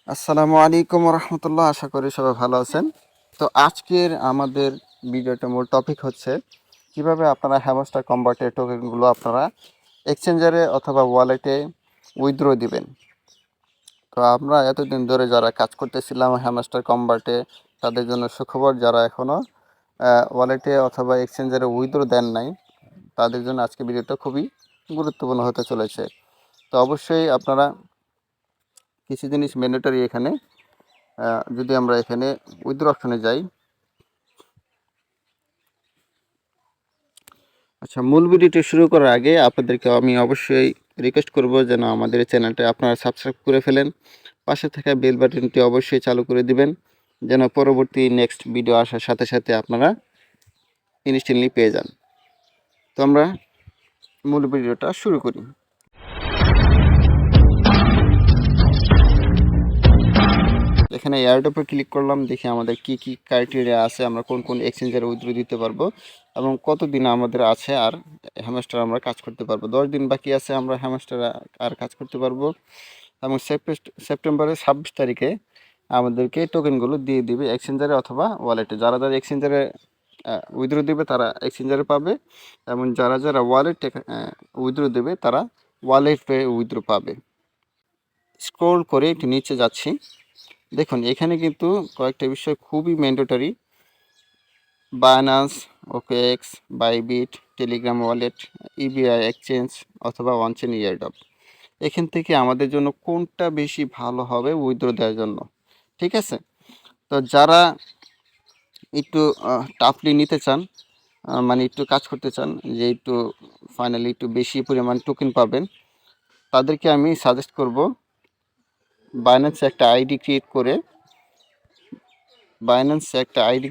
আসসালামু আলাইকুম রহমতুল্লাহ। আশা করি সবাই ভালো আছেন। তো আজকের আমাদের ভিডিওটা মূল টপিক হচ্ছে কিভাবে আপনারা হ্যামস্টার কনভার্টের টোকেনগুলো আপনারা এক্সচেঞ্জারে অথবা ওয়ালেটে উইথড্র দিবেন। তো আমরা এতদিন ধরে যারা কাজ করতেছিলাম হ্যামস্টার কনভার্টে তাদের জন্য সুখবর, যারা এখনও ওয়ালেটে অথবা এক্সচেঞ্জারে উইথড্র দেন নাই তাদের জন্য আজকে ভিডিওটা খুবই গুরুত্বপূর্ণ হতে চলেছে। তো অবশ্যই আপনারা কিছু জিনিস ম্যান্ডেটরি এখানে। যদি আমরা এখানে উইথড্র অপশনে যাই, আচ্ছা, মূল ভিডিওটি শুরু করার আগে আপনাদেরকে আমি অবশ্যই রিকোয়েস্ট করব যেন আমাদের চ্যানেলটা আপনারা সাবস্ক্রাইব করে ফেলেন, পাশে থাকা বেল বাটনটি অবশ্যই চালু করে দিবেন যেন পরবর্তী নেক্সট ভিডিও আসার সাথে সাথে আপনারা ইনস্ট্যান্টলি পেয়ে যান। তো আমরা মূল ভিডিওটা শুরু করি। এখানে এয়ারড্রপে ক্লিক করলাম, দেখি আমাদের কি কি ক্রাইটেরিয়া আছে, আমরা কোন কোন এক্সচেঞ্জারে উইথড্র দিতে পারবো এবং কতদিন আমাদের আছে আর হ্যামস্টার আমরা কাজ করতে পারবো। 10 দিন বাকি আছে আমরা হ্যামস্টার আর কাজ করতে পারবো এবং সেপ্টেম্বরের 26 তারিখে আমাদেরকে টোকেনগুলো দিয়ে দিবে এক্সচেঞ্জারে অথবা ওয়ালেটে। যারা যারা এক্সচেঞ্জারে উইথড্র দেবে তারা এক্সচেঞ্জারে পাবে এবং যারা যারা ওয়ালেটে উইথড্র দেবে তারা ওয়ালেট পেয়ে উইথড্র পাবে। স্ক্রল করে একটু নিচে যাচ্ছি, দেখুন এখানে কিন্তু কয়েকটা বিষয় খুবই mandatory. Binance, OKX, Bybit, Telegram wallet, EBI exchange অথবা অনচেন এয়ারড্রপ। এখান থেকে আমাদের জন্য কোনটা বেশি ভালো হবে উইথড্র দেওয়ার জন্য, ঠিক আছে? তো যারা একটু টাফলি নিতে চান, মানে একটু কাজ করতে চান যে একটু ফাইনালি একটু বেশি পরিমাণ টোকেন পাবেন, তাদেরকে আমি সাজেস্ট করব বাইন্যান্সে একটা আইডি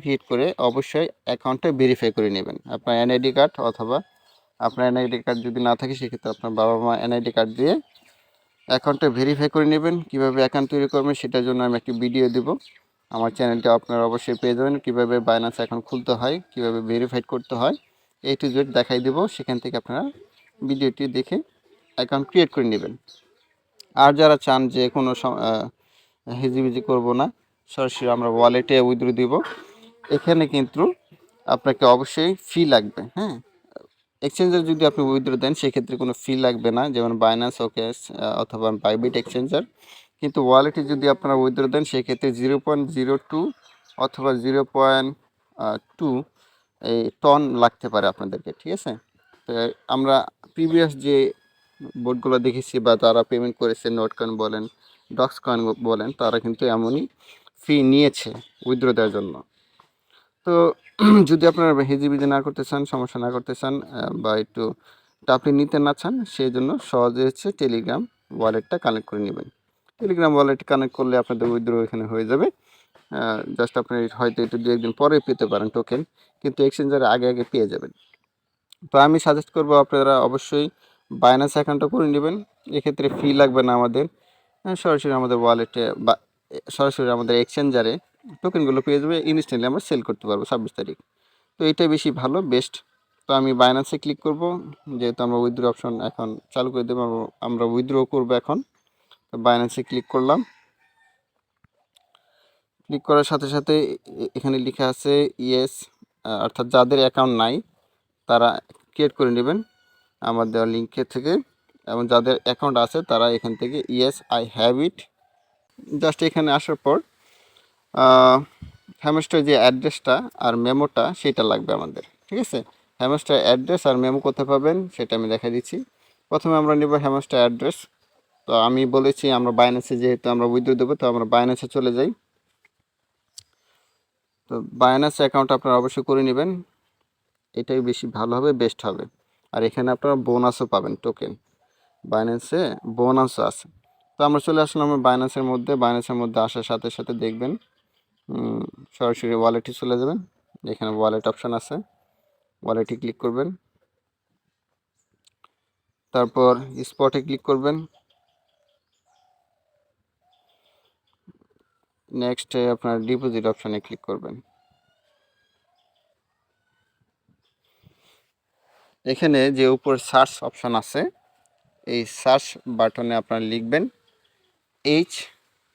ক্রিয়েট করে অবশ্যই অ্যাকাউন্টটা ভেরিফাই করে নেবেন। আপনার এনআইডি কার্ড অথবা আপনার এনআইডি কার্ড যদি না থাকে সেক্ষেত্রে আপনার বাবা মা এনআইডি কার্ড দিয়ে অ্যাকাউন্টটা ভেরিফাই করে নেবেন। কীভাবে অ্যাকাউন্ট তৈরি করবেন সেটার জন্য আমি একটি ভিডিও দেব, আমার চ্যানেলটা আপনারা অবশ্যই পেয়ে যাবেন। কীভাবে বাইন্যান্স অ্যাকাউন্ট খুলতে হয়, কীভাবে ভেরিফাইড করতে হয়, A to Z দেখাই দেব। সেখান থেকে আপনারা ভিডিওটি দেখে অ্যাকাউন্ট ক্রিয়েট করে নেবেন। আর যারা চান যে কোনো হিজিবিজি করব না, সরাসরি আমরা ওয়ালেটে উইথড্র দিব, এখানে কিন্তু আপনাকে অবশ্যই ফি লাগবে। হ্যাঁ, এক্সচেঞ্জার যদি আপনি উইথড্র দেন সেক্ষেত্রে কোনো ফি লাগবে না, যেমন বাইন্যান্স, ওকেএস অথবা বাইবিট এক্সচেঞ্জার। কিন্তু ওয়ালেটে যদি আপনারা উইথড্র দেন সেক্ষেত্রে 0.02 অথবা 0.2 এই টন লাগতে পারে আপনাদেরকে, ঠিক আছে? তো আমরা প্রিভিয়াস যে বোর্ডগুলো দেখেছি বা যারা পেমেন্ট করেছে, নোটকয়েন বলেন, ডক্স কয়েন বলেন, তারা কিন্তু এমনই ফি নিয়েছে উইথড্র দেওয়ার জন্য। তো যদি আপনারা হেজিবিজি না করতে চান, সমস্যা না করতে চান বা একটু টাফলি নিতে না চান, সেই জন্য সহজে হচ্ছে টেলিগ্রাম ওয়ালেটটা কানেক্ট করে নেবেন। টেলিগ্রাম ওয়ালেট কানেক্ট করলে আপনাদের উইথড্র এখানে হয়ে যাবে। জাস্ট আপনি হয়তো একটু 2-1 দিন পরে পেতে পারেন টোকেন, কিন্তু এক্সচেঞ্জারে আগে আগে পেয়ে যাবেন। তো আমি সাজেস্ট করব আপনারা অবশ্যই বাইন্যান্স অ্যাকাউন্টটা করে নেবেন, এক্ষেত্রে ফি লাগবে না আমাদের। সরাসরি আমাদের ওয়ালেটে বা সরাসরি আমাদের এক্সচেঞ্জারে টোকেনগুলো পেয়ে যাবে, ইনস্ট্যান্টলি আমরা সেল করতে পারবো 26 তারিখ। তো এটাই বেশি ভালো, বেস্ট। তো আমি বাইন্যান্সে ক্লিক করব, যেহেতু আমরা উইথড্র অপশন এখন চালু করে দেবো, আমরা উইথড্র করবো এখন। তো বাইন্যান্সে ক্লিক করলাম, ক্লিক করার সাথে সাথে এখানে লেখা আছে ইয়েস, অর্থাৎ যাদের অ্যাকাউন্ট নাই তারা ক্রিয়েট করে নেবেন আমার দেওয়া লিঙ্কের থেকে, এবং যাদের অ্যাকাউন্ট আছে তারা এখান থেকে yes I have it. Just এখানে আসার পর হ্যামস্টার যে অ্যাড্রেসটা আর মেমোটা সেটা লাগবে আমাদের, ঠিক আছে? হ্যামস্টার অ্যাড্রেস আর মেমো কোথায় পাবেন সেটা আমি দেখা দিচ্ছি। প্রথমে আমরা নেব হ্যামস্টার অ্যাড্রেস। তো আমি বলেছি আমরা বাইন্যান্সে যেহেতু আমরা উইথড্র দেবো, তো আমরা বাইন্যান্সে চলে যাই। তো বাইন্যান্স অ্যাকাউন্ট আপনারা অবশ্যই করে নেবেন, এটাই বেশি ভালো হবে, বেস্ট হবে। আর এখানে আপনারা বোনাসও পাবেন, টোকেন বাইন্যান্সে বোনাসও আছে। তো আমরা চলে আসলাম বাইন্যান্সের মধ্যে। বাইন্যান্সের মধ্যে আসার সাথে সাথে দেখবেন সরাসরি ওয়ালেটে চলে যাবেন, এখানে ওয়ালেট অপশান আছে, ওয়ালেটে ক্লিক করবেন, তারপর স্পটে ক্লিক করবেন, নেক্সট আপনার ডিপোজিট অপশানে ক্লিক করবেন। এখানে যে উপর সার্চ অপশান আছে, এই সার্চ বাটনে আপনারা লিখবেন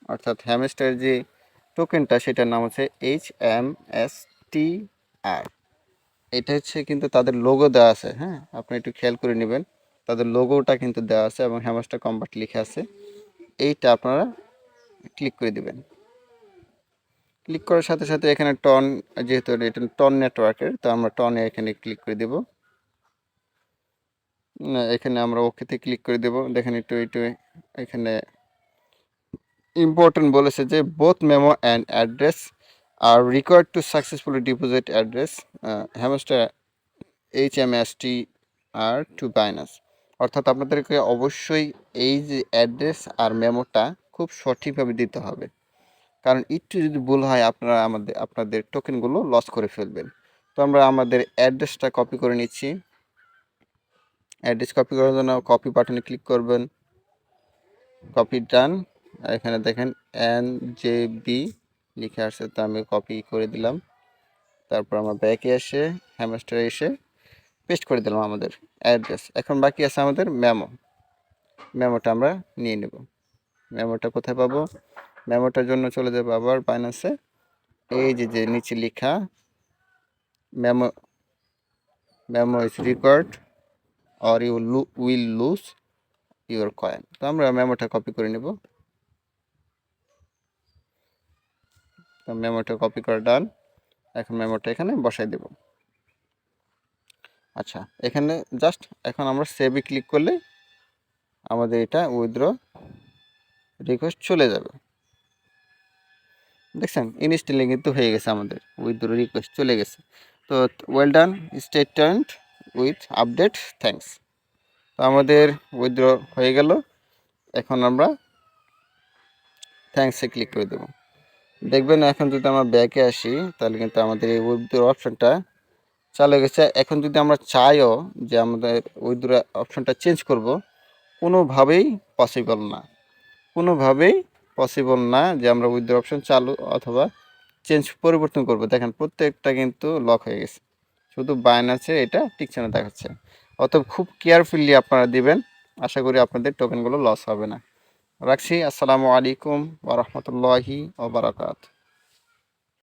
অর্থাৎ হ্যামস্টার যে টোকেনটা সেটার নাম হচ্ছে HMSTR। এটা হচ্ছে কিন্তু তাদের লোগো দেওয়া আছে, হ্যাঁ, আপনি একটু খেয়াল করে নেবেন, তাদের লোগোটা কিন্তু দেওয়া আছে এবং হ্যামস্টার কম্বাট লিখে আছে। এইটা আপনারা ক্লিক করে দিবেন। ক্লিক করার সাথে সাথে এখানে টন, যেহেতু এটা টন নেটওয়ার্কের, তো আমরা টনে এখানে ক্লিক করে দেব। এখানে আমরা ওকেতে ক্লিক করে দেব। দেখেন একটু এখানে ইম্পর্টেন্ট বলেছে যে both memo and address are required to successfully deposit address hamster HMSTR to Binance. অর্থাৎ আপনাদেরকে অবশ্যই এই যে অ্যাড্রেস আর মেমোটা খুব সঠিকভাবে দিতে হবে, কারণ একটু যদি ভুল হয় আপনারা আপনাদের টোকেনগুলো লস করে ফেলবেন। তো আমরা আমাদের অ্যাড্রেসটা কপি করে নিচ্ছি। অ্যাড্রেস কপি করার জন্য কপি বাটনে ক্লিক করবেন, কপি ডান। এখানে দেখেন NJB লিখে আসছে, তো আমি কপি করে দিলাম। তারপর আমরা ব্যাকে এসে হ্যামস্টারে এসে পেস্ট করে দিলাম আমাদের অ্যাড্রেস। এখন বাকি আছে আমাদের মেমোটা আমরা নিয়ে নেব। মেমোটা কোথায় পাবো? মেমোটার জন্য চলে যাবো আবার বাইন্যান্সে। এই যে নিচে লেখা memo is required or you will lose your coin. তো আমরা মেমোটা কপি করে নেব। তো মেমোটা কপি করা ডান। এখন মেমোটা এখানে বসাই দেব। আচ্ছা, এখানে জাস্ট এখন আমরা সেভে ক্লিক করলে আমাদের এটা উইথড্র রিকোয়েস্ট চলে যাবে। দেখছেন ইনস্ট্যান্টলি কিন্তু হয়ে গেছে, আমাদের উইথড্র রিকোয়েস্ট চলে গেছে। তো well done, stay turned with update, thanks. তো আমাদের উইথড্র হয়ে গেল। এখন আমরা থ্যাঙ্কসে ক্লিক করে দেব। দেখবেন এখন যদি আমরা ব্যাকে আসি তাহলে কিন্তু আমাদের এই উইথড্র অপশনটা চালু গেছে। এখন যদি আমরা চাইও যে আমাদের উইথড্র অপশনটা চেঞ্জ করব, কোনোভাবেই পসিবল না, কোনোভাবেই পসিবল না যে আমরা উইথড্র অপশন চালু অথবা পরিবর্তন করব। দেখেন প্রত্যেকটা কিন্তু লক হয়ে গেছে, শুধু বাইন্যান্সে এটা টিকছে না দেখাচ্ছে। অতএব খুব কেয়ারফুলি আপনারা দিবেন, আশা করি আপনাদের টোকেনগুলো লস হবে না। রাখছি। আসসালামু আলাইকুম ওয়া রাহমাতুল্লাহি ওয়া বারাকাতুহু।